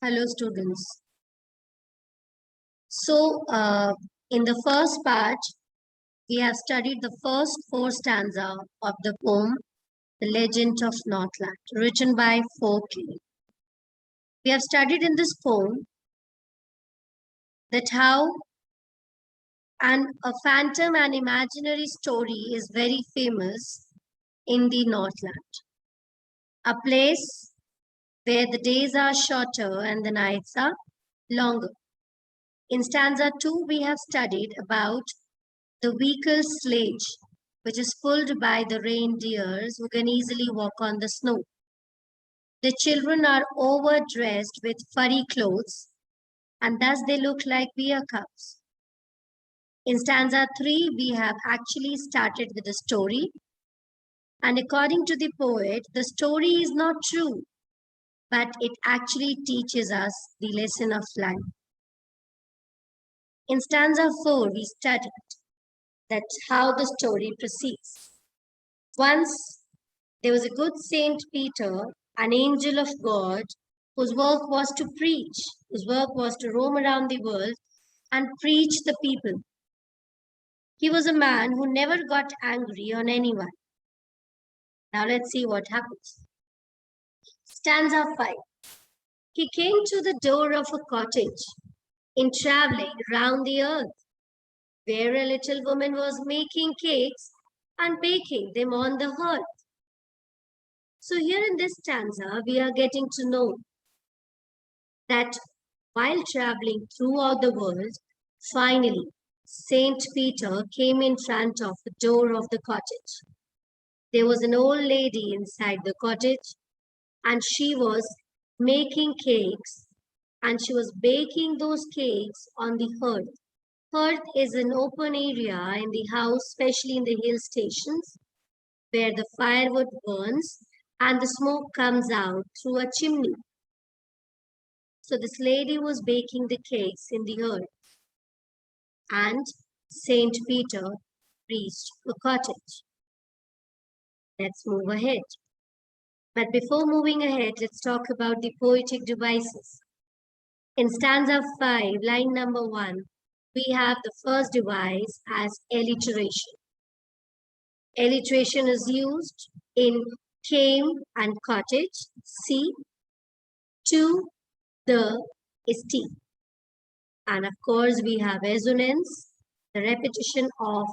Hello, students. In the first part, we have studied the first four stanza of the poem, The Legend of Northland, written by Folkley. We have studied in this poem that how a phantom and imaginary story is very famous in the Northland, a place where the days are shorter and the nights are longer. In stanza 2, we have studied about the vehicle sledge, which is pulled by the reindeers who can easily walk on the snow. The children are overdressed with furry clothes, and thus they look like beer cups. In stanza 3, we have actually started with a story, and according to the poet, the story is not true, but it actually teaches us the lesson of life. In stanza 4, we studied that's how the story proceeds. Once there was a good Saint Peter, an angel of God, whose work was to preach, whose work was to roam around the world and preach the people. He was a man who never got angry on anyone. Now let's see what happens. Stanza 5. He came to the door of a cottage in traveling round the earth, where a little woman was making cakes and baking them on the hearth. So here in this stanza, we are getting to know that while traveling throughout the world, finally, Saint Peter came in front of the door of the cottage. There was an old lady inside the cottage, and she was making cakes, and she was baking those cakes on the hearth. Hearth is an open area in the house, especially in the hill stations, where the firewood burns and the smoke comes out through a chimney. So this lady was baking the cakes in the earth, and Saint Peter reached the cottage. Let's move ahead. But before moving ahead, let's talk about the poetic devices. In stanza 5, line number 1, we have the first device as alliteration. Alliteration is used in came and cottage, see, to, the is T. And of course, we have assonance, the repetition of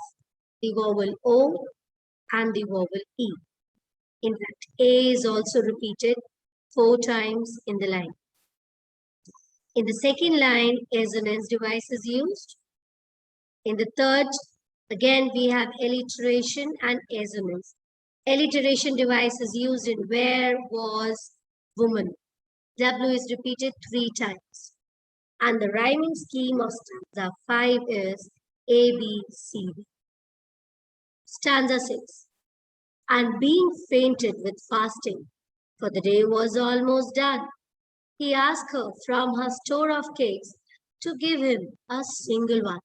the vowel O and the vowel E. In fact, A is also repeated 4 times in the line. In the second line, assonance device is used. In the third, again, we have alliteration and assonance. Alliteration device is used in where, was, woman. W is repeated 3 times. And the rhyming scheme of stanza 5 is A, B, C, D. Stanza 6. And being fainted with fasting, for the day was almost done, he asked her from her store of cakes to give him a single one.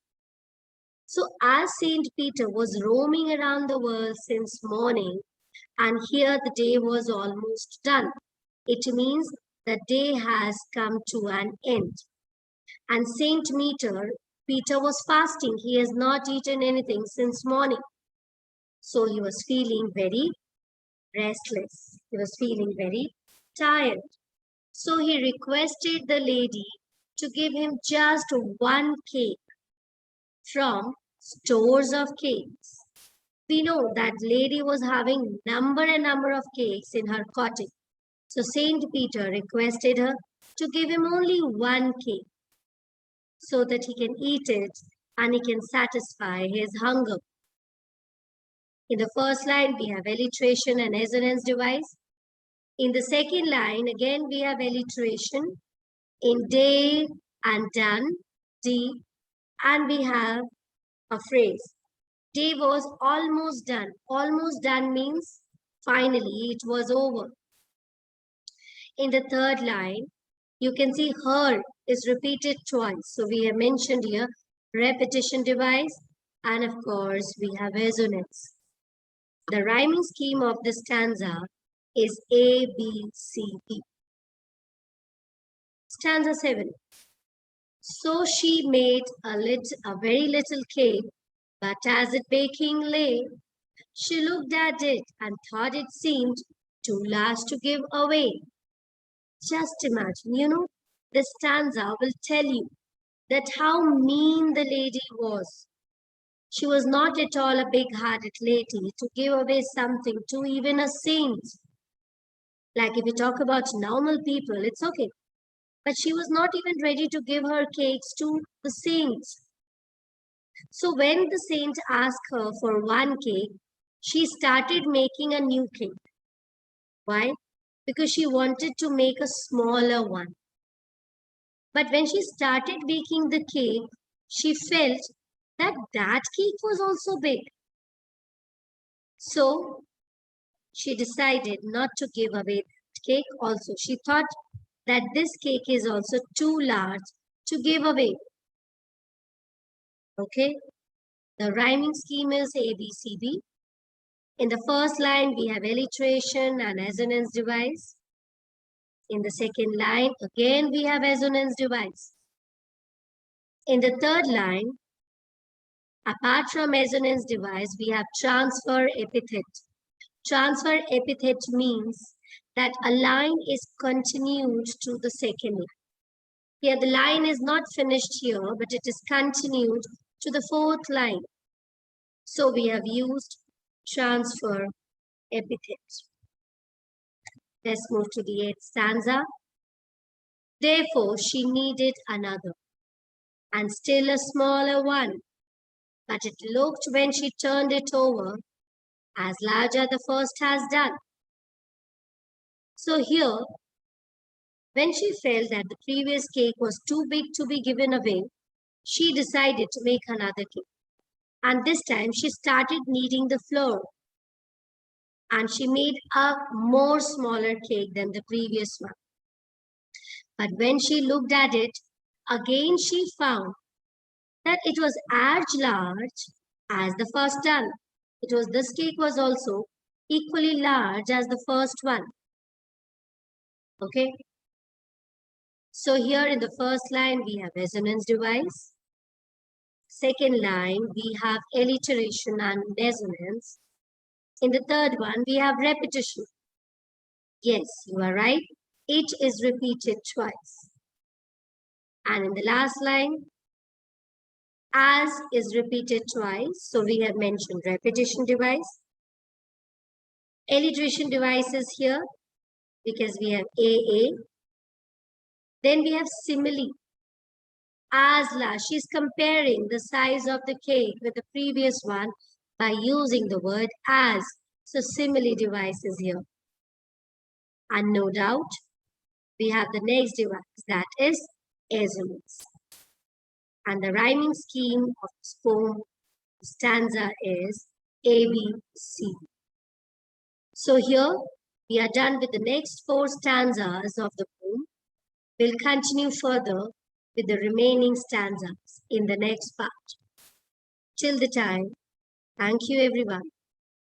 So as Saint Peter was roaming around the world since morning, and here the day was almost done, it means the day has come to an end. And Saint Peter was fasting. He has not eaten anything since morning. So he was feeling very restless. He was feeling very tired. So he requested the lady to give him just one cake from stores of cakes. We know that lady was having number of cakes in her cottage. So Saint Peter requested her to give him only one cake so that he can eat it and he can satisfy his hunger. In the first line, we have alliteration and assonance device. In the second line, again, we have alliteration in day and done, D, and we have a phrase. Day was almost done. Almost done means finally it was over. In the third line, you can see her is repeated twice. So we have mentioned here repetition device, and of course we have assonance. The rhyming scheme of the stanza is A, B, C, D. Stanza 7. So she made a very little cake, but as it baking lay, she looked at it and thought it seemed too large to give away. Just imagine, this stanza will tell you that how mean the lady was. She was not at all a big-hearted lady to give away something to even a saint. Like if we talk about normal people, it's okay. But she was not even ready to give her cakes to the saints. So when the saint asked her for one cake, she started making a new cake. Why? Because she wanted to make a smaller one. But when she started baking the cake, she felt that cake was also big. So she decided not to give away that cake also. She thought that this cake is also too large to give away. Okay, the rhyming scheme is ABCD. In the first line, we have alliteration and assonance device. In the second line, again, we have assonance device. In the third line, apart from assonance device, we have transfer epithet. Transfer epithet means that a line is continued to the second line. Here, the line is not finished here, but it is continued to the fourth line. So we have used transfer epithet. Let's move to the 8th stanza. Therefore, she needed another, and still a smaller one. But it looked when she turned it over as large as the first has done. So here, when she felt that the previous cake was too big to be given away, she decided to make another cake. And this time she started kneading the flour. And she made a more smaller cake than the previous one. But when she looked at it, again she found that it was as large as the first one. This cake was also equally large as the first one. Okay. So here in the first line, we have assonance device. Second line, we have alliteration and assonance. In the third one, we have repetition. Yes, you are right. It is repeated twice. And in the last line, as is repeated twice. So we have mentioned repetition device. Alliteration device is here because we have AA. Then we have simile. Asla, she's comparing the size of the cake with the previous one by using the word as. So simile device is here. And no doubt, we have the next device, that is assonance. And the rhyming scheme of this poem stanza is ABC. So here, we are done with the next 4 stanzas of the poem. We'll continue further with the remaining stanzas in the next part. Till the time, thank you everyone.